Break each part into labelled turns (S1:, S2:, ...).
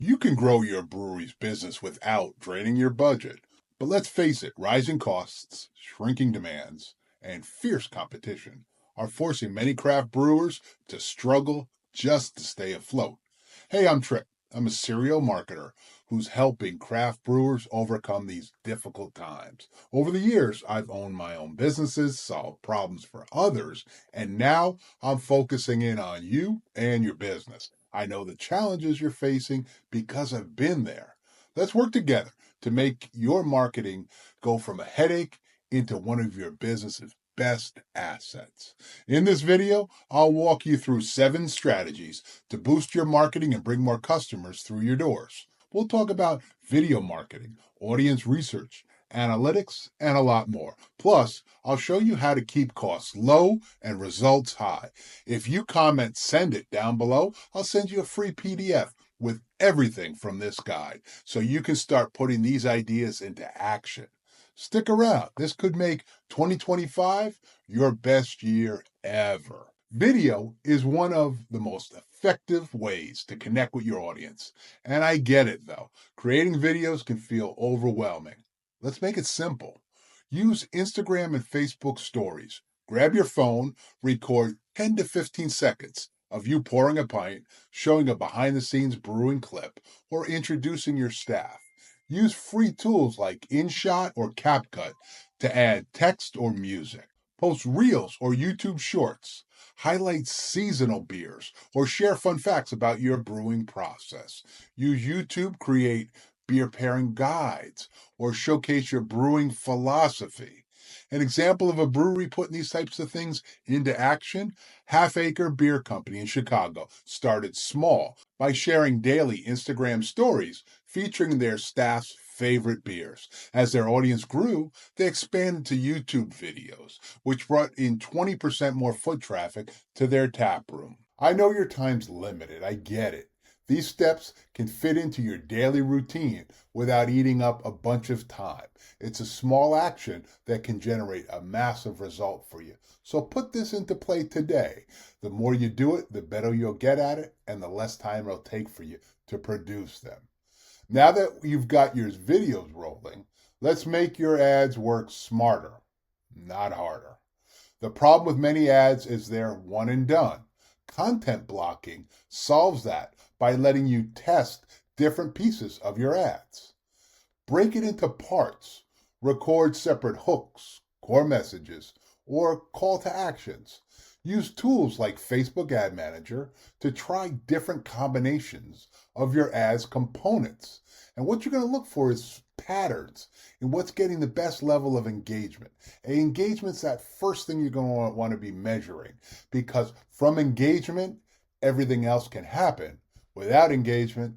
S1: You can grow your brewery's business without draining your budget. But let's face it, rising costs, shrinking demands, and fierce competition are forcing many craft brewers to struggle just to stay afloat. Hey, I'm Tripp. I'm a serial marketer who's helping craft brewers overcome these difficult times. Over the years, I've owned my own businesses, solved problems for others, and now I'm focusing in on you and your business. I know the challenges you're facing because I've been there. Let's work together to make your marketing go from a headache into one of your business's best assets. In this video, I'll walk you through 7 strategies to boost your marketing and bring more customers through your doors. We'll talk about video marketing, audience research, analytics, and a lot more. Plus, I'll show you how to keep costs low and results high. If you comment "send it" down below, I'll send you a free PDF with everything from this guide so you can start putting these ideas into action. Stick around. This could make 2025 your best year ever. Video is one of the most effective ways to connect with your audience. And I get it though. Creating videos can feel overwhelming. Let's make it simple. Use Instagram and Facebook stories. Grab your phone, record 10 to 15 seconds of you pouring a pint, showing a behind-the-scenes brewing clip, or introducing your staff. Use free tools like InShot or CapCut to add text or music. Post reels or YouTube shorts. Highlight seasonal beers or share fun facts about your brewing process. Use YouTube, create beer pairing guides, or showcase your brewing philosophy. An example of a brewery putting these types of things into action, Half Acre Beer Company in Chicago started small by sharing daily Instagram stories featuring their staff's favorite beers. As their audience grew, they expanded to YouTube videos, which brought in 20% more foot traffic to their tap room. I know your time's limited, I get it. These steps can fit into your daily routine without eating up a bunch of time. It's a small action that can generate a massive result for you. So put this into play today. The more you do it, the better you'll get at it, and the less time it'll take for you to produce them. Now that you've got your videos rolling, let's make your ads work smarter, not harder. The problem with many ads is they're one and done. Content blocking solves that by letting you test different pieces of your ads. Break it into parts. Record separate hooks, core messages, or call to actions. Use tools like Facebook Ad Manager to try different combinations of your ads components. And what you're going to look for is patterns in what's getting the best level of engagement. And engagement's that first thing you're going to want to be measuring, because from engagement, everything else can happen. Without engagement,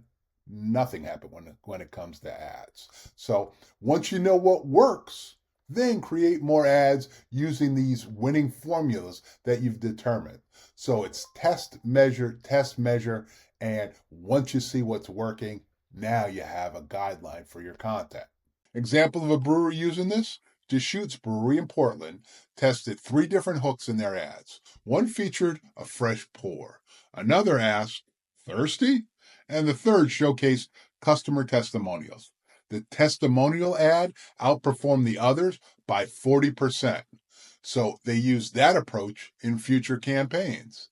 S1: nothing happens when it comes to ads. So once you know what works, then create more ads using these winning formulas that you've determined. So it's test, measure, and once you see what's working, now you have a guideline for your content. Example of a brewery using this? Deschutes Brewery in Portland tested 3 different hooks in their ads. One featured a fresh pour. Another asked, "Thirsty?" And the third showcased customer testimonials. The testimonial ad outperformed the others by 40%. So they used that approach in future campaigns.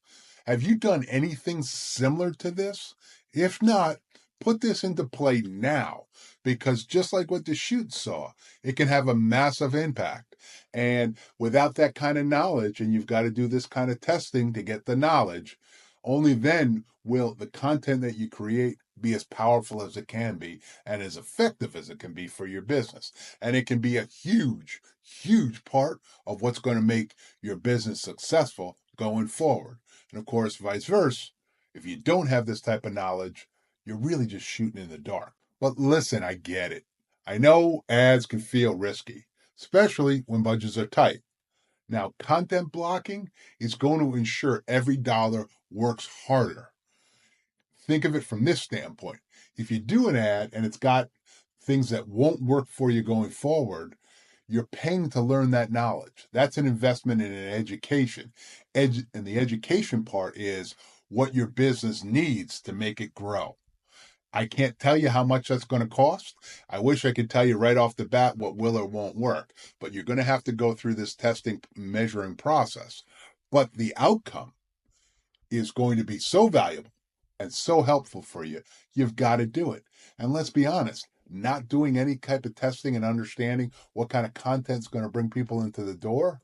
S1: Have you done anything similar to this? If not, put this into play now, because just like what Deschutes saw, it can have a massive impact. And without that kind of knowledge, and you've got to do this kind of testing to get the knowledge, only then will the content that you create be as powerful as it can be and as effective as it can be for your business. And it can be a huge, huge part of what's going to make your business successful going forward. And of course, vice versa, if you don't have this type of knowledge, you're really just shooting in the dark. But listen, I get it. I know ads can feel risky, especially when budgets are tight. Now, content blocking is going to ensure every dollar works harder. Think of it from this standpoint. If you do an ad and it's got things that won't work for you going forward, you're paying to learn that knowledge. That's an investment in an education. And the education part is what your business needs to make it grow. I can't tell you how much that's going to cost. I wish I could tell you right off the bat what will or won't work, but you're going to have to go through this testing, measuring process. But the outcome is going to be so valuable and so helpful for you, you've got to do it. And let's be honest, not doing any type of testing and understanding what kind of content's going to bring people into the door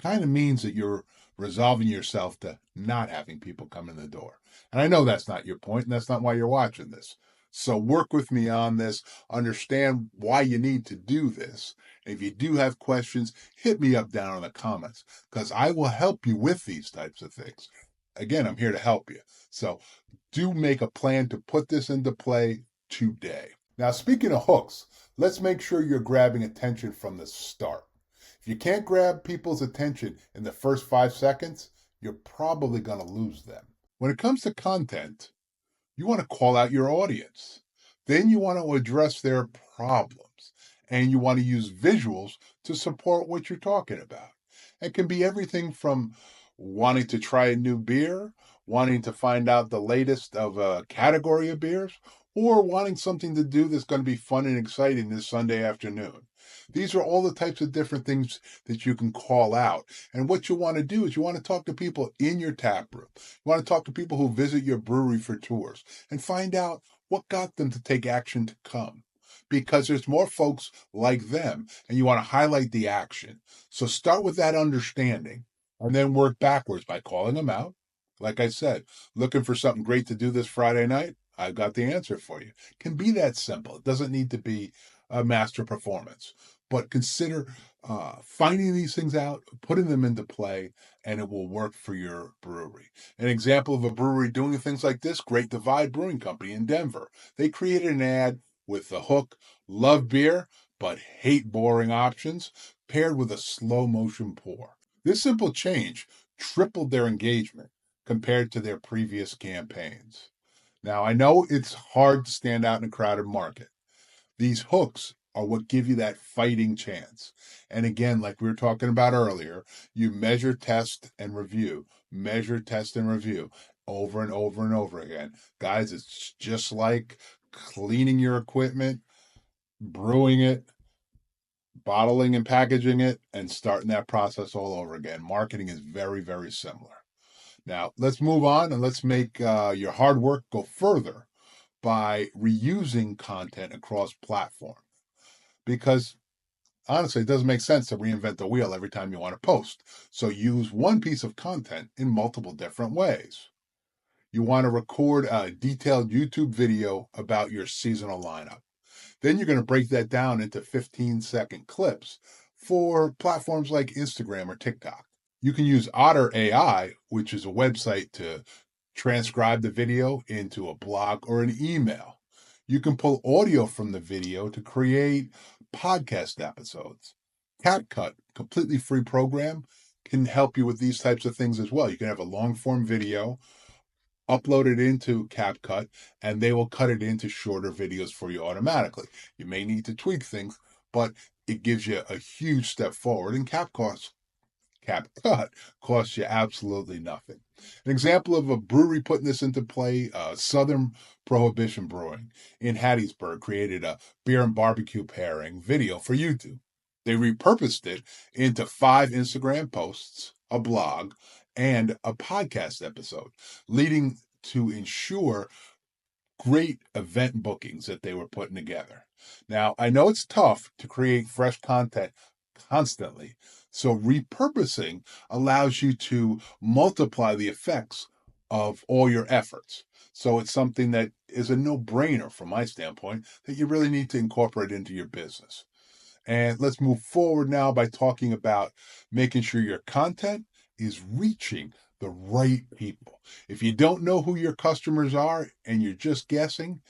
S1: kind of means that you're resolving yourself to not having people come in the door. And I know that's not your point, and that's not why you're watching this. So work with me on this, understand why you need to do this. And if you do have questions, hit me up down in the comments, because I will help you with these types of things. Again, I'm here to help you. So do make a plan to put this into play today. Now, speaking of hooks, let's make sure you're grabbing attention from the start. If you can't grab people's attention in the first 5 seconds, you're probably going to lose them. When it comes to content, you want to call out your audience. Then you want to address their problems. And you want to use visuals to support what you're talking about. It can be everything from wanting to try a new beer, wanting to find out the latest of a category of beers, or wanting something to do that's going to be fun and exciting this Sunday afternoon. These are all the types of different things that you can call out. And what you want to do is you want to talk to people in your tap room. You want to talk to people who visit your brewery for tours and find out what got them to take action to come. Because there's more folks like them, and you want to highlight the action. So start with that understanding and then work backwards by calling them out. Like I said, looking for something great to do this Friday night? I've got the answer for you. It can be that simple. It doesn't need to be a master performance, but consider finding these things out, putting them into play, and it will work for your brewery. An example of a brewery doing things like this, Great Divide Brewing Company in Denver. They created an ad with the hook, love beer, but hate boring options, paired with a slow motion pour. This simple change tripled their engagement compared to their previous campaigns. Now, I know it's hard to stand out in a crowded market. These hooks are what give you that fighting chance. And again, like we were talking about earlier, you measure, test, and review. Measure, test, and review over and over and over again. Guys, it's just like cleaning your equipment, brewing it, bottling and packaging it, and starting that process all over again. Marketing is very, very similar. Now, let's move on and let's make your hard work go further by reusing content across platforms. Because honestly, it doesn't make sense to reinvent the wheel every time you want to post. So use one piece of content in multiple different ways. You want to record a detailed YouTube video about your seasonal lineup. Then you're going to break that down into 15-second clips for platforms like Instagram or TikTok. You can use Otter AI, which is a website, to transcribe the video into a blog or an email. You can pull audio from the video to create podcast episodes. CapCut, completely free program, can help you with these types of things as well. You can have a long form video, upload it into CapCut, and they will cut it into shorter videos for you automatically. You may need to tweak things, but it gives you a huge step forward. And CapCut costs you absolutely nothing. An example of a brewery putting this into play, Southern Prohibition Brewing in Hattiesburg created a beer and barbecue pairing video for YouTube. They repurposed it into 5 Instagram posts, a blog, and a podcast episode, leading to ensure great event bookings that they were putting together. Now, I know it's tough to create fresh content constantly, so repurposing allows you to multiply the effects of all your efforts. So it's something that is a no-brainer from my standpoint that you really need to incorporate into your business. And let's move forward now by talking about making sure your content is reaching the right people. If you don't know who your customers are and you're just guessing,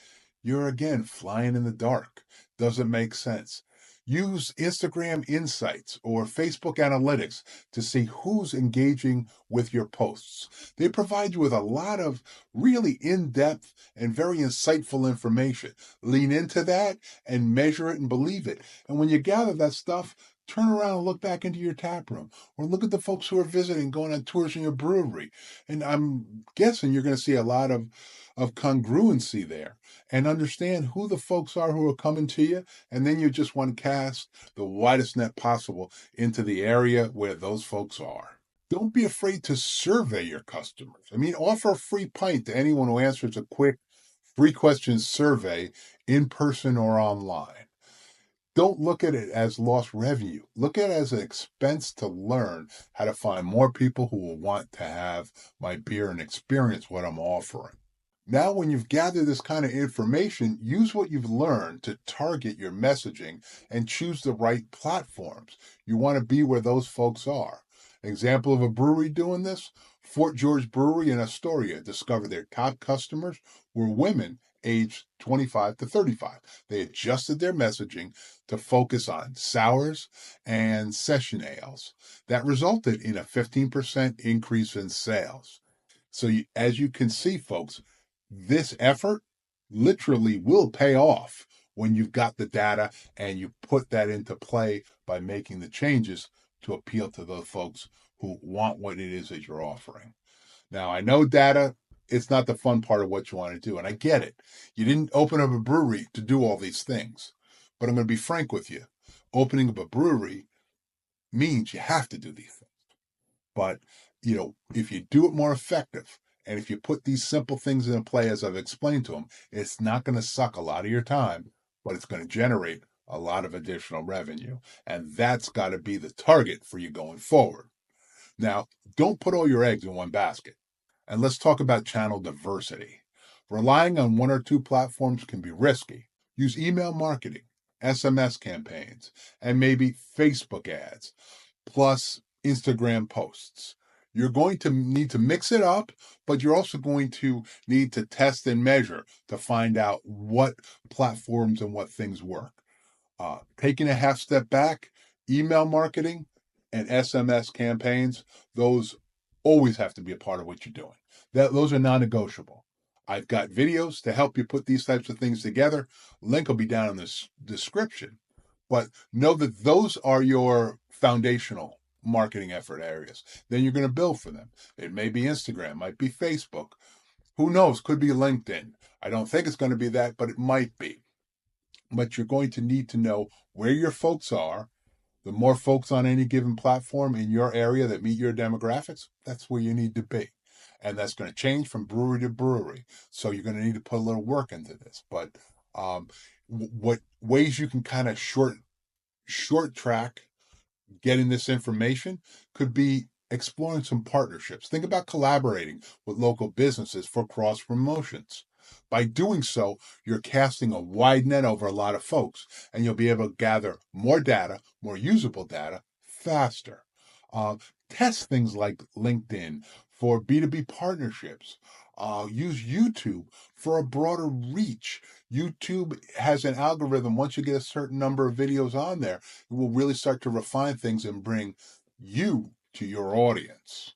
S1: you're again flying in the dark. Doesn't make sense. Use Instagram Insights or Facebook Analytics to see who's engaging with your posts. They provide you with a lot of really in-depth and very insightful information. Lean into that and measure it and believe it. And when you gather that stuff, turn around and look back into your tap room or look at the folks who are visiting, going on tours in your brewery. And I'm guessing you're going to see a lot of of congruency there and understand who the folks are who are coming to you. And then you just want to cast the widest net possible into the area where those folks are. Don't be afraid to survey your customers. I mean, offer a free pint to anyone who answers a quick 3-question survey in person or online. Don't look at it as lost revenue. Look at it as an expense to learn how to find more people who will want to have my beer and experience what I'm offering. Now, when you've gathered this kind of information, use what you've learned to target your messaging and choose the right platforms. You want to be where those folks are. An example of a brewery doing this, Fort George Brewery in Astoria discovered their top customers were women aged 25 to 35. They adjusted their messaging to focus on sours and session ales. That resulted in a 15% increase in sales. So as you can see, folks, this effort literally will pay off when you've got the data and you put that into play by making the changes to appeal to those folks who want what it is that you're offering. Now, I know data, it's not the fun part of what you want to do, and I get it. You didn't open up a brewery to do all these things, but I'm going to be frank with you. Opening up a brewery means you have to do these things. But, if you do it more effective, and if you put these simple things into play as I've explained to them, it's not going to suck a lot of your time, but it's going to generate a lot of additional revenue. And that's got to be the target for you going forward. Now, don't put all your eggs in one basket. And let's talk about channel diversity. Relying on 1 or 2 platforms can be risky. Use email marketing, SMS campaigns, and maybe Facebook ads, plus Instagram posts. You're going to need to mix it up, but you're also going to need to test and measure to find out what platforms and what things work. Taking a half step back, email marketing and SMS campaigns, those always have to be a part of what you're doing. Those are non-negotiable. I've got videos to help you put these types of things together. Link will be down in the description. But know that those are your foundational marketing effort areas. Then you're going to build for them. It may be Instagram, might be Facebook. Who knows? Could be LinkedIn. I don't think it's going to be that, but it might be. But you're going to need to know where your folks are. The more folks on any given platform in your area that meet your demographics, that's where you need to be. And that's going to change from brewery to brewery. So you're going to need to put a little work into this. But what ways you can kind of short track getting this information could be exploring some partnerships. Think about collaborating with local businesses for cross promotions. By doing so, you're casting a wide net over a lot of folks, and you'll be able to gather more data, more usable data, faster. Test things like LinkedIn for B2B partnerships. Use YouTube for a broader reach. YouTube has an algorithm. Once you get a certain number of videos on there, it will really start to refine things and bring you to your audience.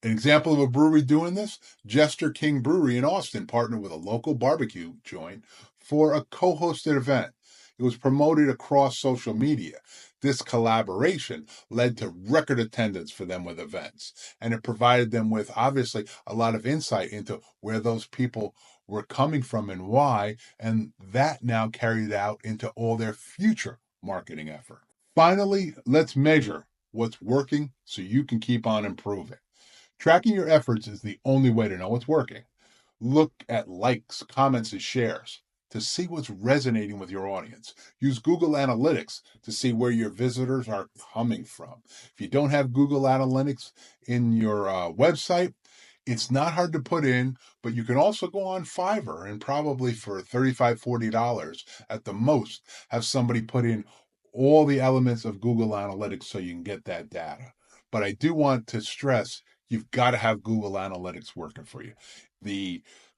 S1: An example of a brewery doing this, Jester King Brewery in Austin partnered with a local barbecue joint for a co-hosted event. It was promoted across social media. This collaboration led to record attendance for them with events, and it provided them with, obviously, a lot of insight into where those people were coming from and why, and that now carried out into all their future marketing effort. Finally, let's measure what's working so you can keep on improving. Tracking your efforts is the only way to know what's working. Look at likes, comments, and shares to see what's resonating with your audience. Use Google Analytics to see where your visitors are coming from. If you don't have Google Analytics in your website, it's not hard to put in, but you can also go on Fiverr and probably for $35, $40 at the most, have somebody put in all the elements of Google Analytics so you can get that data. But I do want to stress, you've got to have Google Analytics working for you.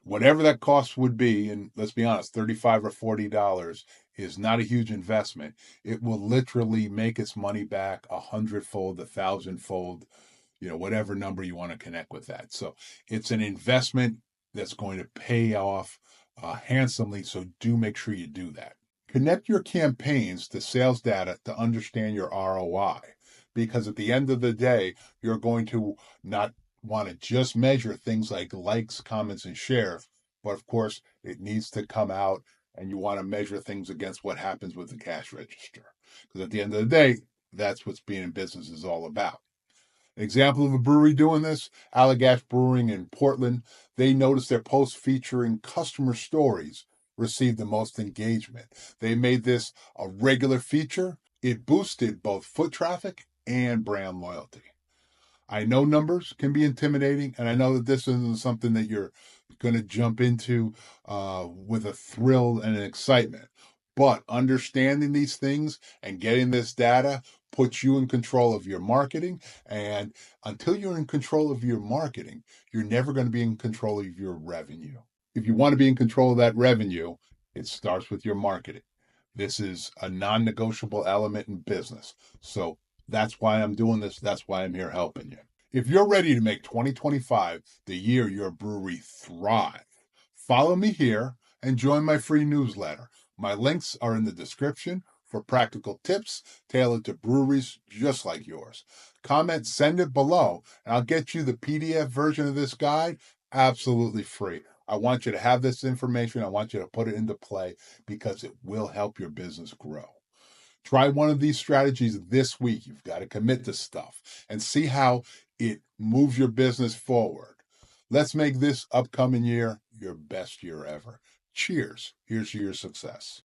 S1: Whatever that cost would be, and let's be honest, $35 or $40 is not a huge investment. It will literally make its money back 100-fold, 1,000-fold, whatever number you want to connect with that. So it's an investment that's going to pay off handsomely. So do make sure you do that. Connect your campaigns to sales data to understand your ROI, because at the end of the day, you're going to not want to just measure things like likes, comments, and shares, But of course, it needs to come out, and you want to measure things against what happens with the cash register. Because at the end of the day, that's what being in business is all about. An example of a brewery doing this, Allagash Brewing in Portland, they noticed their posts featuring customer stories received the most engagement. They made this a regular feature. It boosted both foot traffic and brand loyalty. I know numbers can be intimidating, and I know that this isn't something that you're going to jump into with a thrill and an excitement. But understanding these things and getting this data puts you in control of your marketing. And until you're in control of your marketing, you're never going to be in control of your revenue. If you want to be in control of that revenue, it starts with your marketing. This is a non-negotiable element in business. So that's why I'm doing this. That's why I'm here helping you. If you're ready to make 2025 the year your brewery thrives, follow me here and join my free newsletter. My links are in the description for practical tips tailored to breweries just like yours. Comment, send it below, and I'll get you the PDF version of this guide absolutely free. I want you to have this information. I want you to put it into play because it will help your business grow. Try one of these strategies this week. You've got to commit to stuff and see how it moves your business forward. Let's make this upcoming year your best year ever. Cheers. Here's to your success.